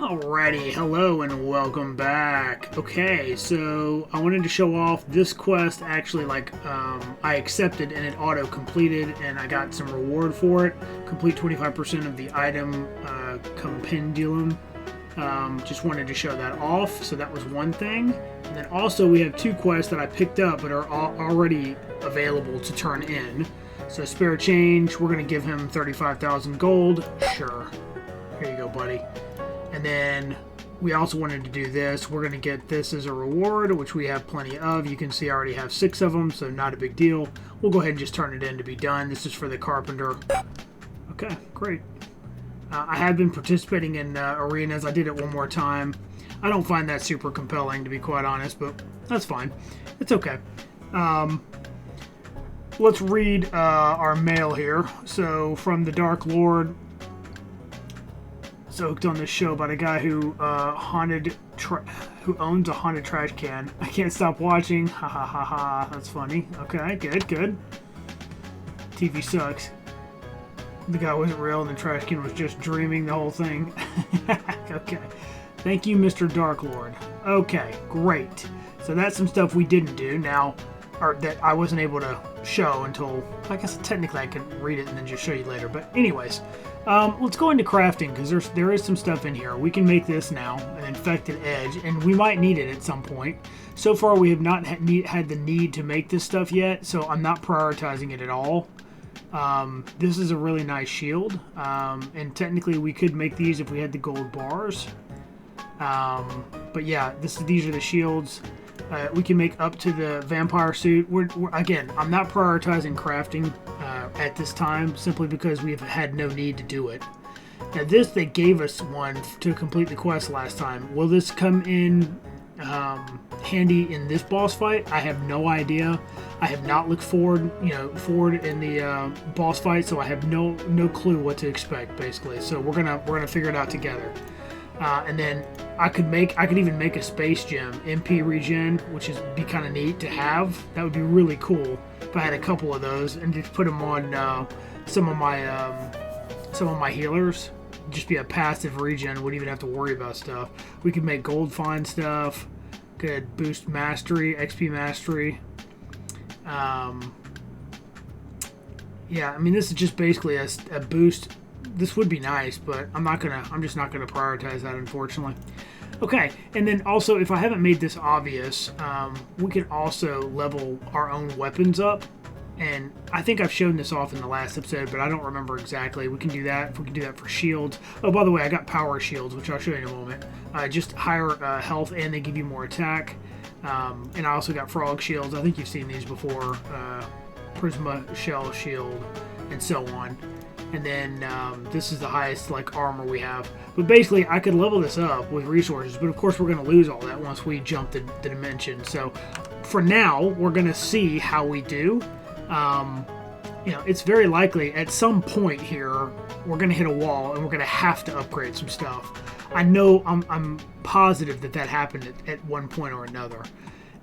Alrighty, hello and welcome back. Okay, so I wanted to show off this quest. Actually, I accepted and it auto completed, and I got some reward for it. Complete 25% of the item compendium. Just wanted to show that off. So that was one thing. And then also we have two quests that I picked up but are already available to turn in. So spare change, we're gonna give him 35,000 gold. Sure. Here you go, buddy. And then we also wanted to do this. We're going to get this as a reward, which we have plenty of. You can see I already have 6 of them, so not a big deal. We'll go ahead and just turn it in to be done. This is for the carpenter. Okay, great. I have been participating in arenas. I did it one more time. I don't find that super compelling, to be quite honest, but that's fine. It's okay. Let's read our mail here. So, from the Dark Lord, soaked on this show about a guy who who owns a haunted trash can. I can't stop watching. Ha ha ha ha. That's funny. Okay, good. TV sucks. The guy wasn't real and the trash can was just dreaming the whole thing. Okay. Thank you, Mr. Dark Lord. Okay, great. So that's some stuff we didn't do now, or that I wasn't able to show until, I guess technically I can read it and then just show you later. But anyways, let's go into crafting, because there is some stuff in here. We can make this now, an infected edge, and we might need it at some point. So far we have not had the need to make this stuff yet, so I'm not prioritizing it at all. This is a really nice shield, and technically we could make these if we had the gold bars. But yeah, these are the shields. We can make up to the vampire suit. Again, I'm not prioritizing crafting at this time, simply because we've had no need to do it. Now this, they gave us one to complete the quest last time. Will this come in handy in this boss fight? I have no idea. I have not looked forward in the boss fight, so I have no clue what to expect, basically. So we're gonna figure it out together. And then I could even make a space gem, MP regen, which is be kind of neat to have. That would be really cool if I had a couple of those and just put them on some of my healers. Just be a passive regen. Wouldn't even have to worry about stuff. We could make gold find stuff. Could boost mastery, XP mastery. Yeah, I mean, this is just basically a boost. This would be nice, but I'm just not gonna prioritize that, unfortunately. Okay, and then also, if I haven't made this obvious, we can also level our own weapons up. And I think I've shown this off in the last episode, but I don't remember exactly. We can do that. We can do that for shields. Oh, by the way, I got power shields, which I'll show you in a moment. Just higher health, and they give you more attack. And I also got frog shields. I think you've seen these before. Prisma shell shield, and so on. And then this is the highest armor we have. But basically, I could level this up with resources, but of course we're going to lose all that once we jump the dimension. So for now, we're going to see how we do. It's very likely at some point here we're going to hit a wall and we're going to have to upgrade some stuff. I know, I'm positive that happened at one point or another.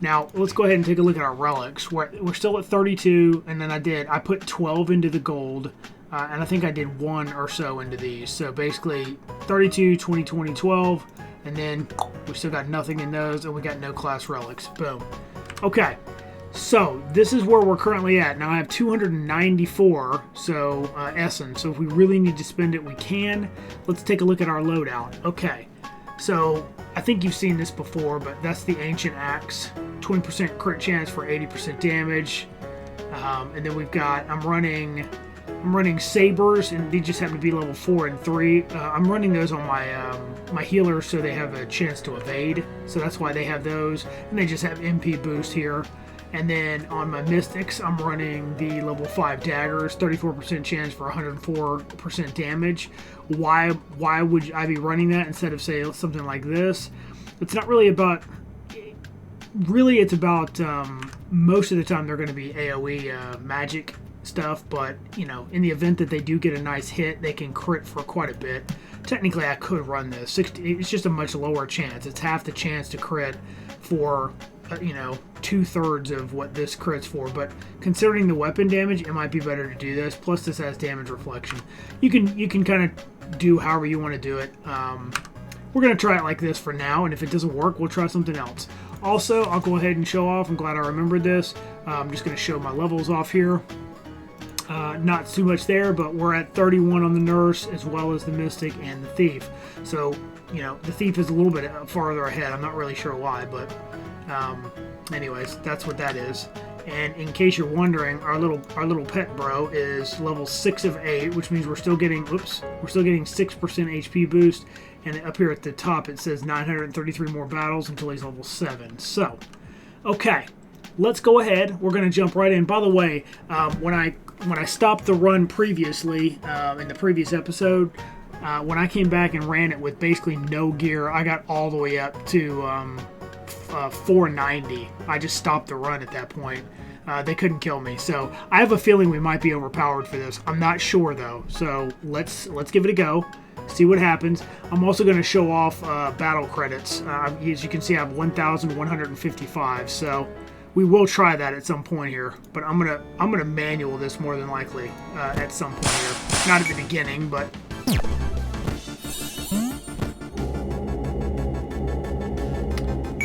Now, let's go ahead and take a look at our relics. We're still at 32, and then I put 12 into the gold. And I think I did 1 or so into these. So basically 32, 20, 20, 12. And then we still got nothing in those. And we got no class relics. Boom. Okay. So this is where we're currently at. Now I have 294 essence. So if we really need to spend it, we can. Let's take a look at our loadout. Okay. So I think you've seen this before, but that's the Ancient Axe. 20% crit chance for 80% damage. And then we've got, I'm running sabers, and they just happen to be level 4 and 3. I'm running those on my healers, so they have a chance to evade. So that's why they have those, and they just have MP boost here. And then on my mystics, I'm running the level 5 daggers, 34% chance for 104% damage. Why would I be running that instead of, say, something like this? It's not really about. Really, it's about most of the time they're going to be AoE magic stuff, but in the event that they do get a nice hit, they can crit for quite a bit. Technically, I could run this. It's just a much lower chance. It's half the chance to crit for 2/3 of what this crits for. But considering the weapon damage, it might be better to do this. Plus, this has damage reflection. You can kind of do however you want to do it. we're going to try it like this for now, and if it doesn't work, we'll try something else. Also, I'll go ahead and show off. I'm glad I remembered this. I'm just going to show my levels off here. Not too much there, but we're at 31 on the Nurse, as well as the Mystic and the Thief. So, you know, the Thief is a little bit farther ahead. I'm not really sure why, but anyways, that's what that is. And in case you're wondering, our little pet bro is level 6 of 8, which means we're still getting 6% HP boost. And up here at the top it says 933 more battles until he's level 7. So, okay, let's go ahead. We're going to jump right in. By the way, when I stopped the run previously in the previous episode, when I came back and ran it with basically no gear, I got all the way up to 490. I just stopped the run at that point. They couldn't kill me, so I have a feeling we might be overpowered for this. I'm not sure though, so let's give it a go. See what happens. I'm also going to show off battle credits. As you can see, I have 1,155. So we will try that at some point here. But I'm gonna manual this more than likely at some point here. Not at the beginning, but.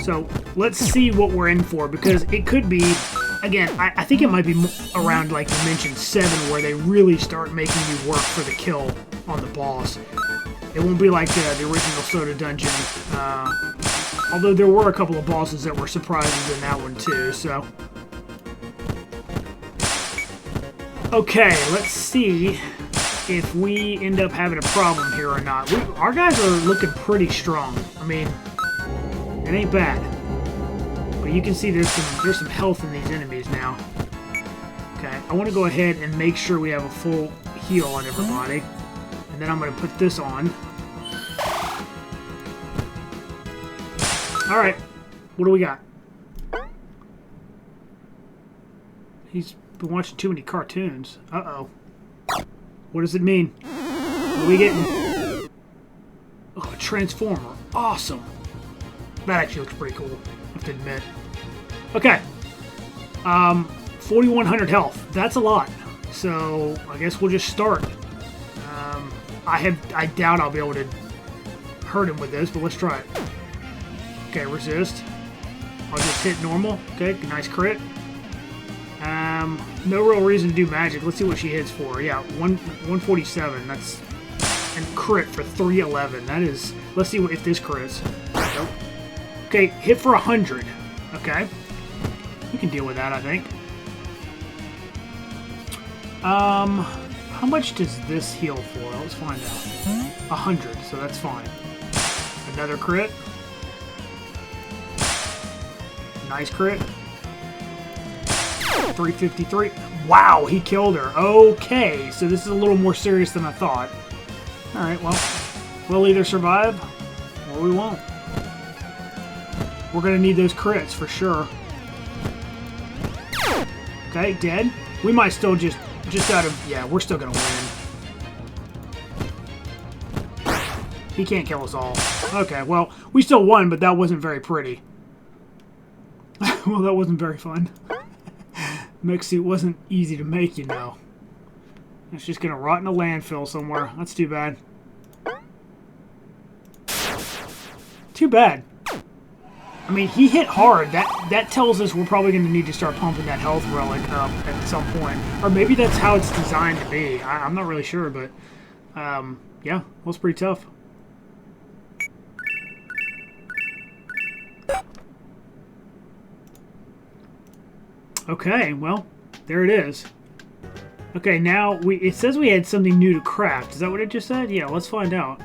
So let's see what we're in for, because it could be. Again, I think it might be around, like you mentioned, 7, where they really start making you work for the kill on the boss. It won't be like the original Soda Dungeon, although there were a couple of bosses that were surprises in that one too, so. Okay, let's see if we end up having a problem here or not. Our guys are looking pretty strong. I mean, it ain't bad. But you can see there's some health in these enemies now. Okay, I want to go ahead and make sure we have a full heal on everybody. And then I'm going to put this on. Alright, what do we got? He's been watching too many cartoons. Uh-oh. What does it mean? What are we getting? Oh, a Transformer. Awesome. That actually looks pretty cool, I have to admit. Okay. 4,100 health. That's a lot. So, I guess we'll just start. I doubt I'll be able to hurt him with this, but let's try it. Okay, resist. I'll just hit normal. Okay, nice crit. No real reason to do magic. Let's see what she hits for. Yeah, 147. That's and crit for 311. That is. Let's see if this crits. Nope. Okay, hit for 100. Okay, you can deal with that, I think. How much does this heal for? Let's find out. 100, so that's fine. Another crit. Nice crit. 353. Wow, he killed her. Okay, so this is a little more serious than I thought. Alright, well, we'll either survive or we won't. We're going to need those crits for sure. Okay, dead. We might still just out of... Yeah, we're still going to win. He can't kill us all. Okay, well, we still won, but that wasn't very pretty. Well, that wasn't very fun. Mech suit wasn't easy to make, you know. It's just going to rot in a landfill somewhere. That's too bad. Too bad. I mean, he hit hard. That tells us we're probably going to need to start pumping that health relic up at some point. Or maybe that's how it's designed to be. I'm not really sure, but yeah, well, it's pretty tough. Okay, well, there it is. Okay, now it says we had something new to craft. Is that what it just said? Yeah, let's find out.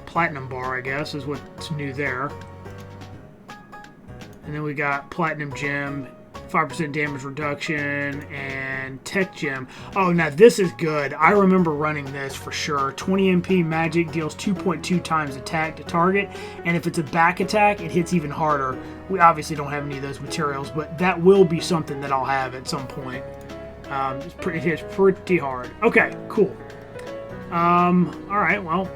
Platinum bar, I guess, is what's new there. And then we got Platinum Gem, 5% damage reduction, and Tech Gem. Oh, now this is good. I remember running this for sure. 20 MP magic deals 2.2 times attack to target, and if it's a back attack, it hits even harder. We obviously don't have any of those materials, but that will be something that I'll have at some point. It hits pretty hard. Okay, cool. Alright, well,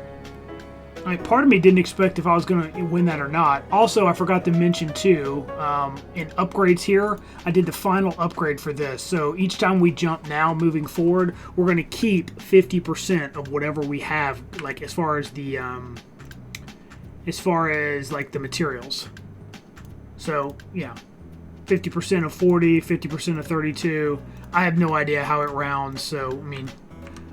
Alright, part of me didn't expect if I was going to win that or not. Also, I forgot to mention too, in upgrades here, I did the final upgrade for this. So each time we jump now, moving forward, we're going to keep 50% of whatever we have, like as far as like the materials. So yeah, 50% of 40, 50% of 32. I have no idea how it rounds, so I mean,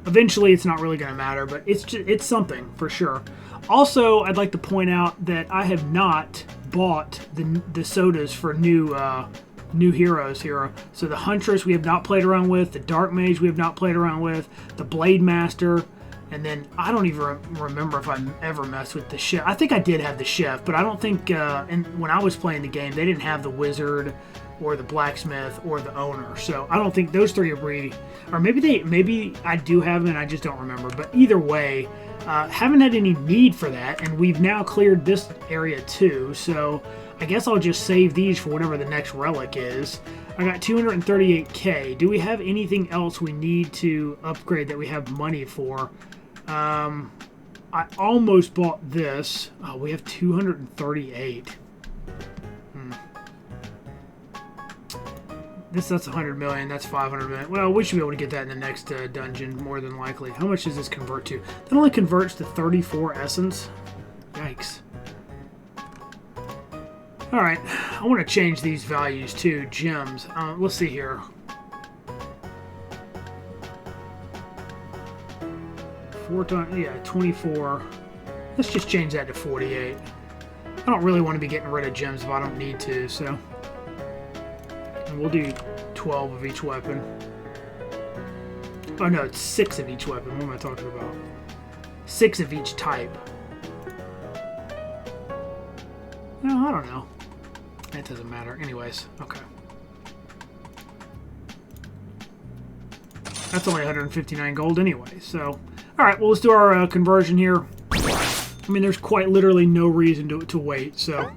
eventually it's not really going to matter, but it's something for sure. Also, I'd like to point out that I have not bought the sodas for new heroes here. So the Huntress we have not played around with, the Dark Mage we have not played around with, the Blade Master, and then I don't even remember if I ever messed with the Chef. I think I did have the Chef, but I don't think when I was playing the game they didn't have the Wizard or the Blacksmith or the Owner. So I don't think those three are or maybe I do have them and I just don't remember. But either way, haven't had any need for that, and we've now cleared this area too, so I guess I'll just save these for whatever the next relic is. I got 238k. Do we have anything else we need to upgrade that we have money for? I almost bought this. Oh, we have 238. That's 100 million. That's 500 million. Well, we should be able to get that in the next dungeon, more than likely. How much does this convert to? That only converts to 34 essence. Yikes. Alright, I want to change these values to gems. Let's see here. 4 times, yeah, 24. Let's just change that to 48. I don't really want to be getting rid of gems if I don't need to, so... And we'll do 12 of each weapon. Oh no, it's 6 of each weapon. What am I talking about? 6 of each type. No, I don't know. That doesn't matter. Anyways, okay. That's only 159 gold anyway, so... Alright, well, let's do our conversion here. I mean, there's quite literally no reason to wait, so...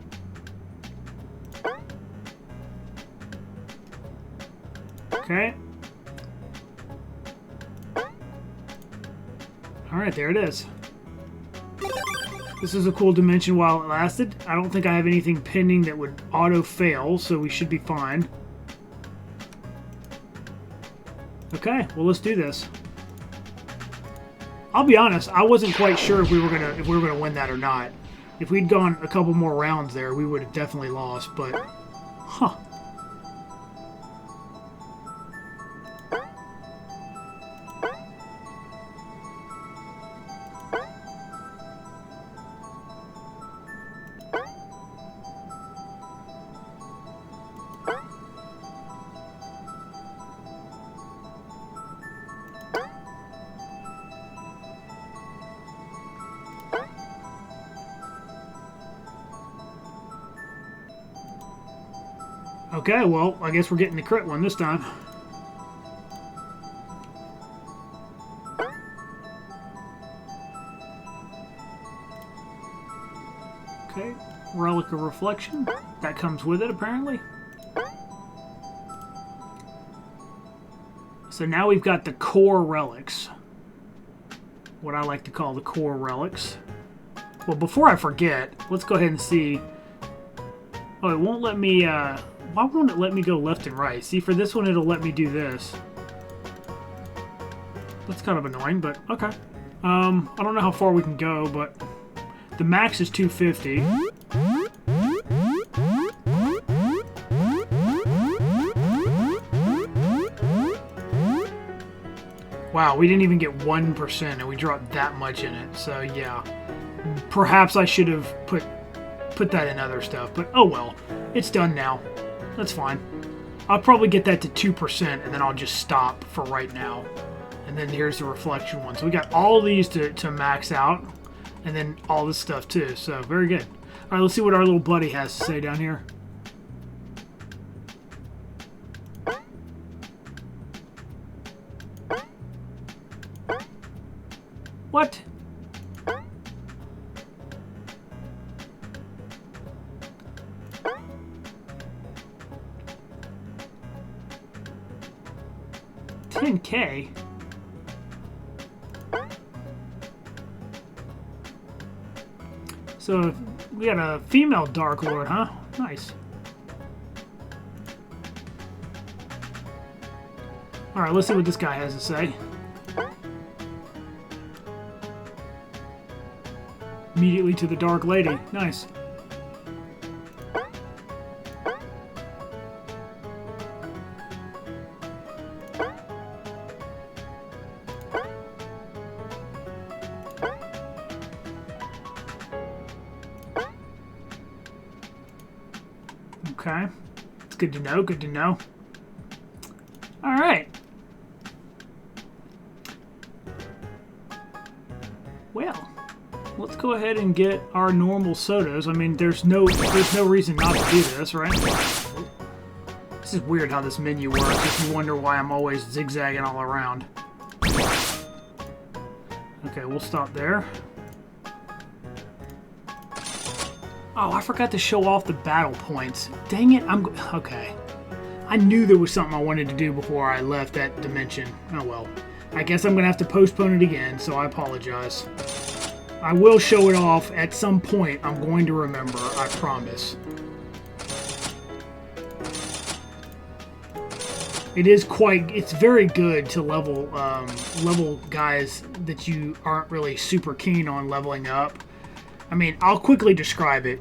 Okay. Alright, there it is. This is a cool dimension while it lasted. I don't think I have anything pending that would auto-fail, so we should be fine. Okay, well, let's do this. I'll be honest, I wasn't quite sure if we were gonna win that or not. If we'd gone a couple more rounds there, we would have definitely lost, but... Huh. Okay, well, I guess we're getting the crit one this time. Okay, Relic of Reflection. That comes with it, apparently. So now we've got the core relics. What I like to call the core relics. Well, before I forget, let's go ahead and see. Oh, it won't let me, why won't it let me go left and right? See, for this one, it'll let me do this. That's kind of annoying, but okay. I don't know how far we can go, but the max is 250. Wow, we didn't even get 1%, and we dropped that much in it. So yeah, perhaps I should have put that in other stuff, but oh well. It's done now. That's fine. I'll probably get that to 2%, and then I'll just stop for right now. And then here's the reflection one. So we got all these to max out, and then all this stuff too. So very good. All right, let's see what our little buddy has to say down here. What? $10K? So we got a female Dark Lord, huh? Nice. Alright, let's see what this guy has to say. Immediately to the Dark Lady. Nice. Okay. It's good to know, good to know. Alright. Well, let's go ahead and get our normal sodas. I mean, there's no reason not to do this, right? This is weird how this menu works, if you wonder why I'm always zigzagging all around. Okay, we'll stop there. Oh, I forgot to show off the battle points. Dang it, okay. I knew there was something I wanted to do before I left that dimension. Oh well. I guess I'm going to have to postpone it again, so I apologize. I will show it off at some point. I'm going to remember, I promise. It's very good to level guys that you aren't really super keen on leveling up. I mean, I'll quickly describe it.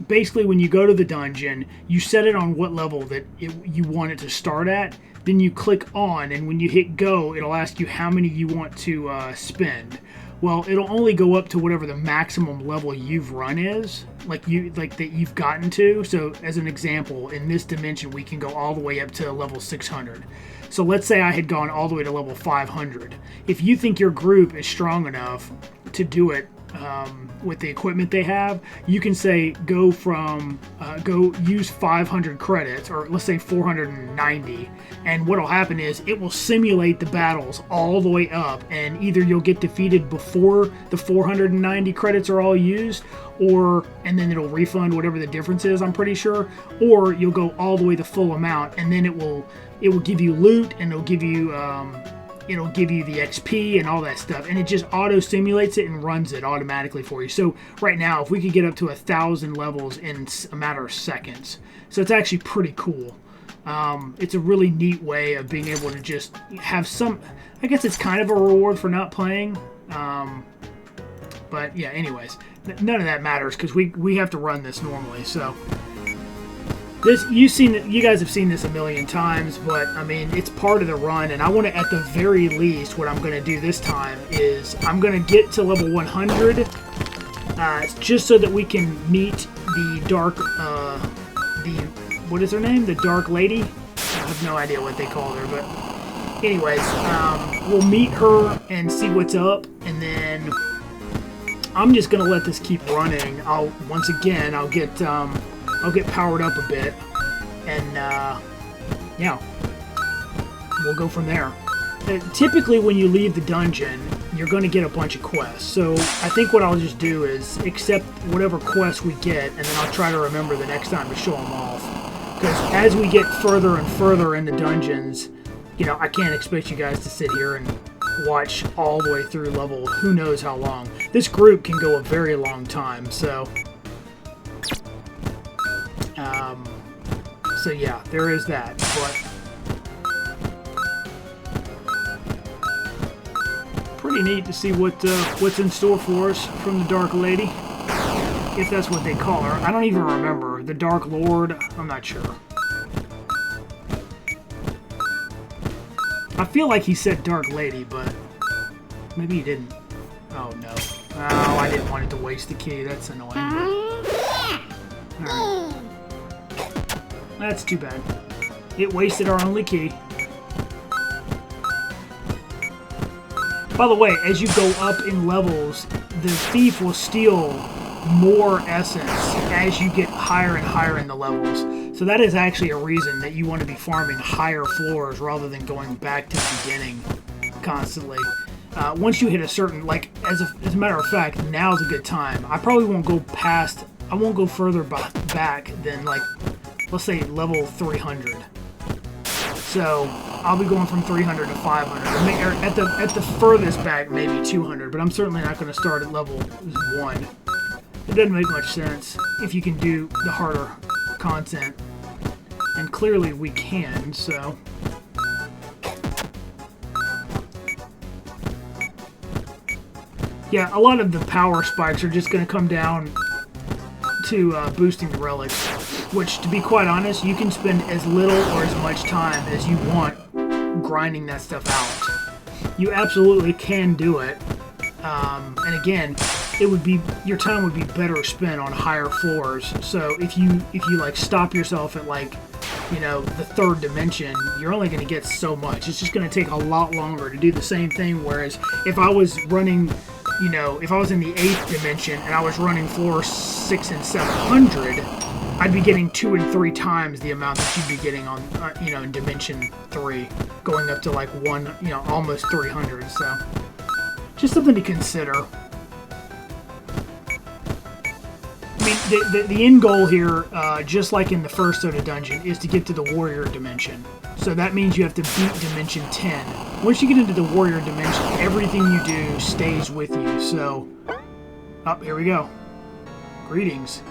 Basically, when you go to the dungeon, you set it on what level that you want it to start at. Then you click on, and when you hit go, it'll ask you how many you want to spend. Well, it'll only go up to whatever the maximum level you've run is, like that you've gotten to. So, as an example, in this dimension, we can go all the way up to level 600. So let's say I had gone all the way to level 500. If you think your group is strong enough to do it with the equipment they have, you can say go use 500 credits, or let's say 490, and what'll happen is it will simulate the battles all the way up, and either you'll get defeated before the 490 credits are all used, and then it'll refund whatever the difference is, I'm pretty sure, or you'll go all the way the full amount, and then it will give you loot, and it'll give you the XP and all that stuff, and it just auto-simulates it and runs it automatically for you. So right now, if we could get up to 1,000 levels in a matter of seconds, so it's actually pretty cool. It's a really neat way of being able to just have some, I guess it's kind of a reward for not playing, but yeah, anyways, none of that matters because we have to run this normally, so... You guys have seen this a million times, but I mean, it's part of the run, and I want to, at the very least, what I'm going to do this time is I'm going to get to level 100, just so that we can meet the what is her name? The Dark Lady? I have no idea what they call her, but anyways, we'll meet her and see what's up, and then I'm just going to let this keep running. I'll get powered up a bit, and yeah, we'll go from there. Typically, when you leave the dungeon, you're going to get a bunch of quests. So I think what I'll just do is accept whatever quests we get, and then I'll try to remember the next time to show them off. Because as we get further and further in the dungeons, I can't expect you guys to sit here and watch all the way through level who knows how long. This group can go a very long time, so... So yeah, there is that, but pretty neat to see what's in store for us from the Dark Lady, if that's what they call her. I don't even remember. The Dark Lord, I'm not sure. I feel like he said Dark Lady, but maybe he didn't. Oh no. Oh, I didn't want it to waste the key. That's annoying. Alright. That's too bad. It wasted our only key. By the way, as you go up in levels, the thief will steal more essence as you get higher and higher in the levels. So that is actually a reason that you want to be farming higher floors rather than going back to the beginning constantly. Once you hit a certain, as a matter of fact, now's a good time. I probably won't go further back than, let's say level 300. So I'll be going from 300 to 500. At the furthest back, maybe 200. But I'm certainly not going to start at level 1. It doesn't make much sense if you can do the harder content. And clearly we can, so... Yeah, a lot of the power spikes are just going to come down to boosting the relics, which, to be quite honest, you can spend as little or as much time as you want grinding that stuff out. You absolutely can do it, and again, it would be, your time would be better spent on higher floors. So if you like stop yourself at like, you know, the third dimension, you're only going to get so much. It's just going to take a lot longer to do the same thing. Whereas if I was running, you know, if I was in the 8th dimension and I was running floors 6 and 700, I'd be getting 2 and 3 times the amount that you'd be getting on, you know, in dimension 3, going up to like you know, almost 300. So just something to consider. I mean, the end goal here, just like in the first Soda dungeon, is to get to the warrior dimension. So that means you have to beat dimension 10. Once you get into the warrior dimension, everything you do stays with you. So, here we go. Greetings.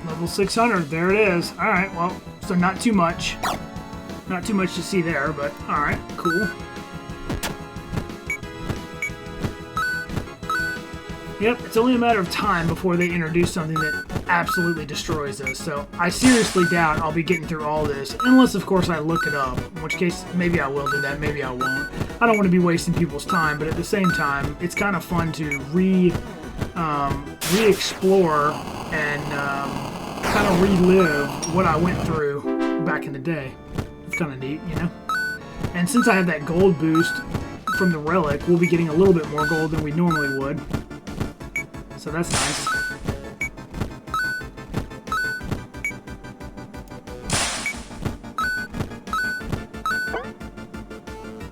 Level 600, there it is. Alright, well, so not too much. Not too much to see there, but alright, cool. Yep, it's only a matter of time before they introduce something that absolutely destroys us. So I seriously doubt I'll be getting through all this, unless of course I look it up, in which case maybe I will do that, maybe I won't. I don't want to be wasting people's time, but at the same time, it's kind of fun to re-explore and kind of relive what I went through back in the day. It's kind of neat, you know? And since I have that gold boost from the relic, we'll be getting a little bit more gold than we normally would. So that's nice.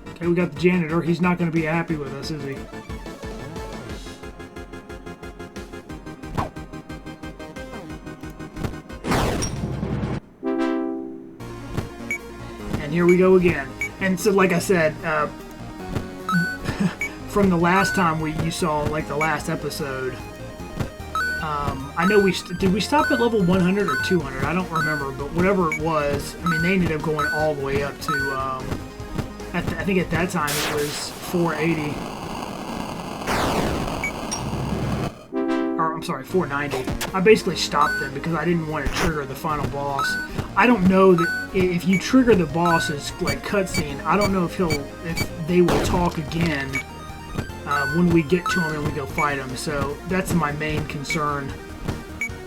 Okay, we got the janitor. He's not going to be happy with us, is he? And here we go again. And so, like I said, from the last time you saw, like the last episode, I know did we stop at level 100 or 200? I don't remember, but whatever it was, I mean, they ended up going all the way up to, I think at that time it was 480. Or, I'm sorry, 490. I basically stopped them because I didn't want to trigger the final boss. I don't know that if you trigger the boss's, like, cutscene, I don't know if they will talk again when we get to them and we go fight them. So that's my main concern.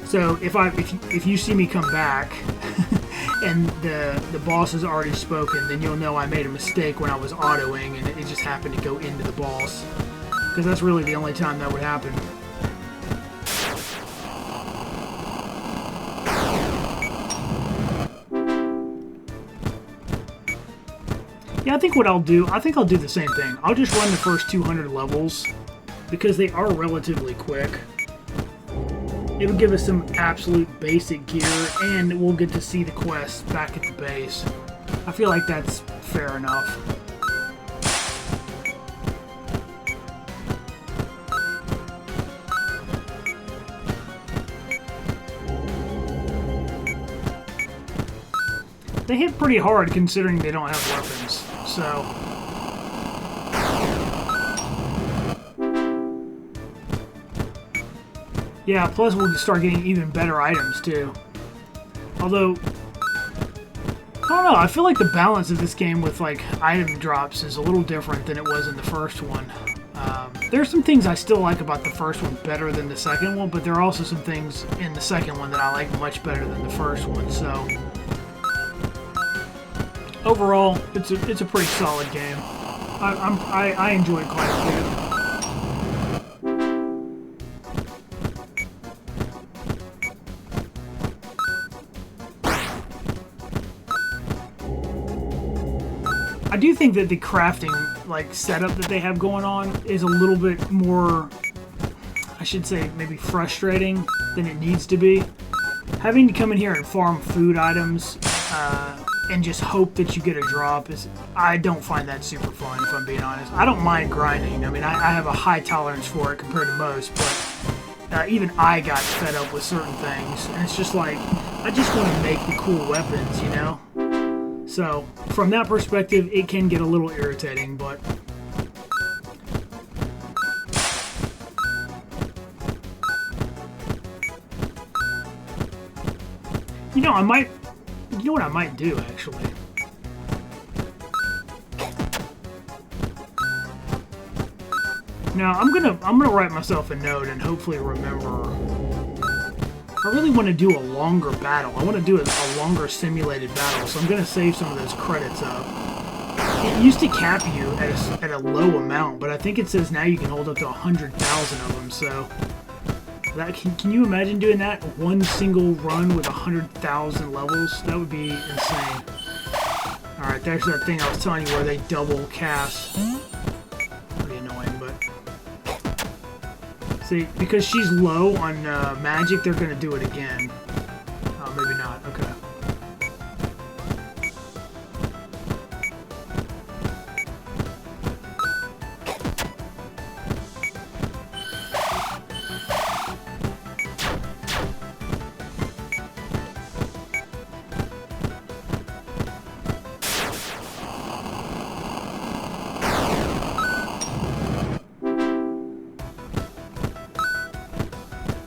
So if you see me come back and the boss has already spoken, then you'll know I made a mistake when I was autoing and it just happened to go into the boss. Because that's really the only time that would happen. Yeah, I think I'll do the same thing. I'll just run the first 200 levels because they are relatively quick. It'll give us some absolute basic gear, and we'll get to see the quests back at the base. I feel like that's fair enough. They hit pretty hard considering they don't have weapons, so... Yeah, plus we'll start getting even better items, too. Although, I don't know, I feel like the balance of this game with, like, item drops is a little different than it was in the first one. There's some things I still like about the first one better than the second one, but there are also some things in the second one that I like much better than the first one. So overall, it's a pretty solid game. I enjoy it quite a bit. I do think that the crafting like setup that they have going on is a little bit more, I should say, maybe frustrating than it needs to be. Having to come in here and farm food items and just hope that you get a drop I don't find that super fun, if I'm being honest. I don't mind grinding. I mean, I have a high tolerance for it compared to most, but even I got fed up with certain things, and it's just like, I just want to make the cool weapons, you know? So, from that perspective, it can get a little irritating, but you know, you know what I might do, actually? Now, I'm gonna write myself a note and hopefully remember. I really want to do a longer battle. I want to do a longer simulated battle, so I'm going to save some of those credits up. It used to cap you at a low amount, but I think it says now you can hold up to 100,000 of them, so that can you imagine doing that? One single run with 100,000 levels? That would be insane. Alright, there's that thing I was telling you where they double cast. Pretty annoying, but... See, because she's low on magic, they're going to do it again. Oh, maybe not. Okay.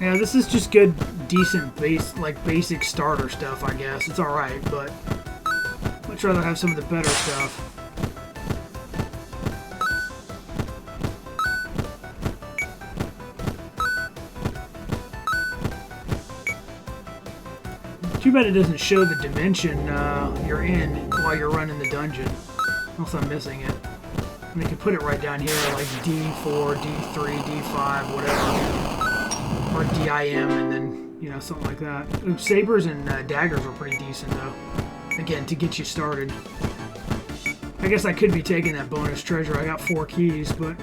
Yeah, this is just good, decent basic starter stuff, I guess. It's alright, but I'd much rather have some of the better stuff. Too bad it doesn't show the dimension you're in while you're running the dungeon. Unless I'm missing it. And they can put it right down here, like D4, D3, D5, whatever. Or DIM, and then, you know, something like that. Sabers and daggers are pretty decent, though. Again, to get you started. I guess I could be taking that bonus treasure. I got 4 keys, but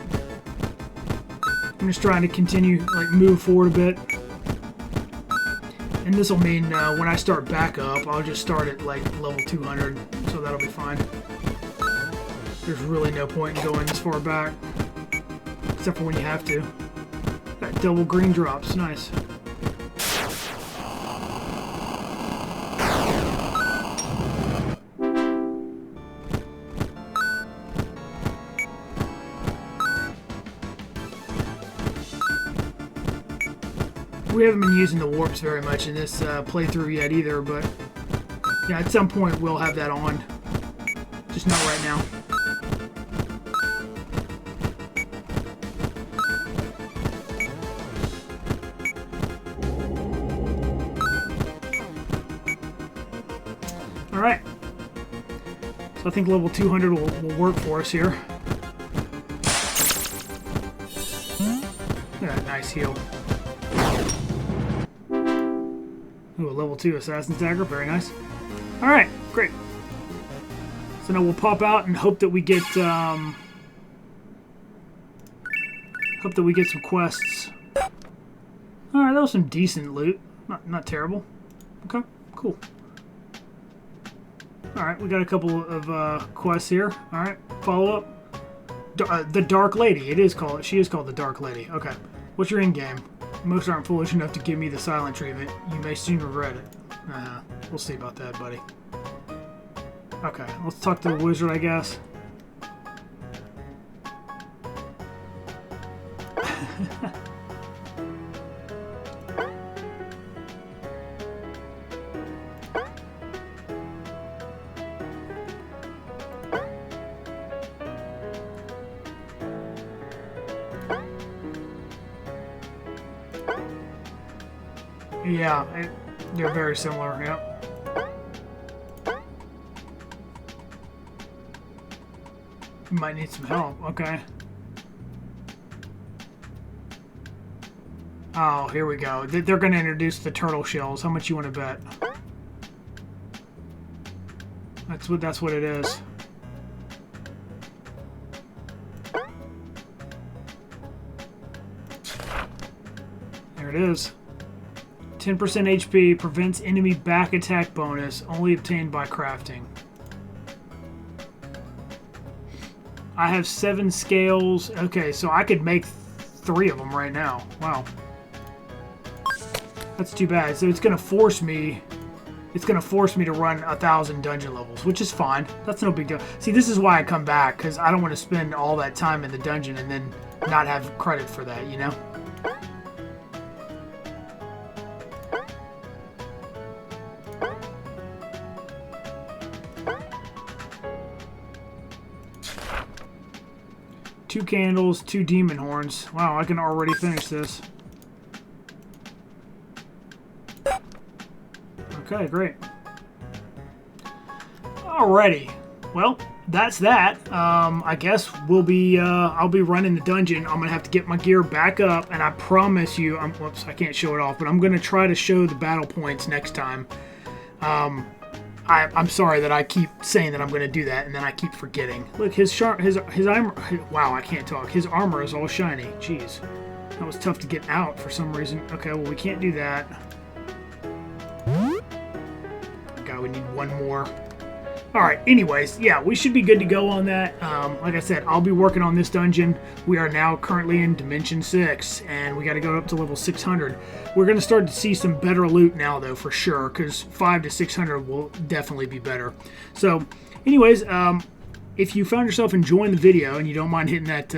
I'm just trying to continue, like, move forward a bit. And this will mean when I start back up, I'll just start at, like, level 200, so that'll be fine. There's really no point in going this far back. Except for when you have to. Got double green drops, nice. We haven't been using the warps very much in this playthrough yet either, but yeah, at some point we'll have that on. Just not right now. Alright, so I think level 200 will work for us here. Yeah, nice heal. Ooh, a level 2 Assassin's Dagger, very nice. Alright, great. So now we'll pop out and hope that we get some quests. Alright, that was some decent loot. Not terrible. Okay, cool. Alright, we got a couple of quests here. Alright, follow up. The Dark Lady. She is called the Dark Lady. Okay. What's your end game? Most aren't foolish enough to give me the silent treatment. You may soon regret it. We'll see about that, buddy. Okay, let's talk to the wizard, I guess. Yeah, they're very similar, yep. You might need some help, okay. Oh, here we go. They're going to introduce the turtle shells. How much you want to bet? That's what it is. There it is. 10% HP, prevents enemy back attack bonus, only obtained by crafting. I have 7 scales. Okay, so I could make 3 of them right now. Wow. That's too bad. So it's gonna force me. It's gonna force me to run 1,000 dungeon levels, which is fine. That's no big deal. See, this is why I come back, because I don't want to spend all that time in the dungeon and then not have credit for that, you know? Two candles, 2 demon horns. Wow, I can already finish this. Okay, great. Alrighty. Well, that's that. I guess we'll be. I'll be running the dungeon. I'm gonna have to get my gear back up, and I promise you. Whoops, I can't show it off, but I'm gonna try to show the battle points next time. I'm sorry that I keep saying that I'm going to do that, and then I keep forgetting. Look, his armor. Wow, I can't talk. His armor is all shiny. Jeez, that was tough to get out for some reason. Okay, well we can't do that. God, we need one more. All right. Anyways, yeah, we should be good to go on that. Like I said, I'll be working on this dungeon. We are now currently in Dimension 6, and we got to go up to level 600. We're going to start to see some better loot now, though, for sure, because 5 to 600 will definitely be better. So, anyways, if you found yourself enjoying the video and you don't mind hitting that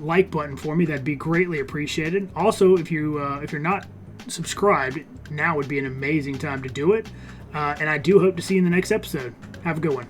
like button for me, that'd be greatly appreciated. Also, if you're not subscribed, now would be an amazing time to do it. And I do hope to see you in the next episode. Have a good one.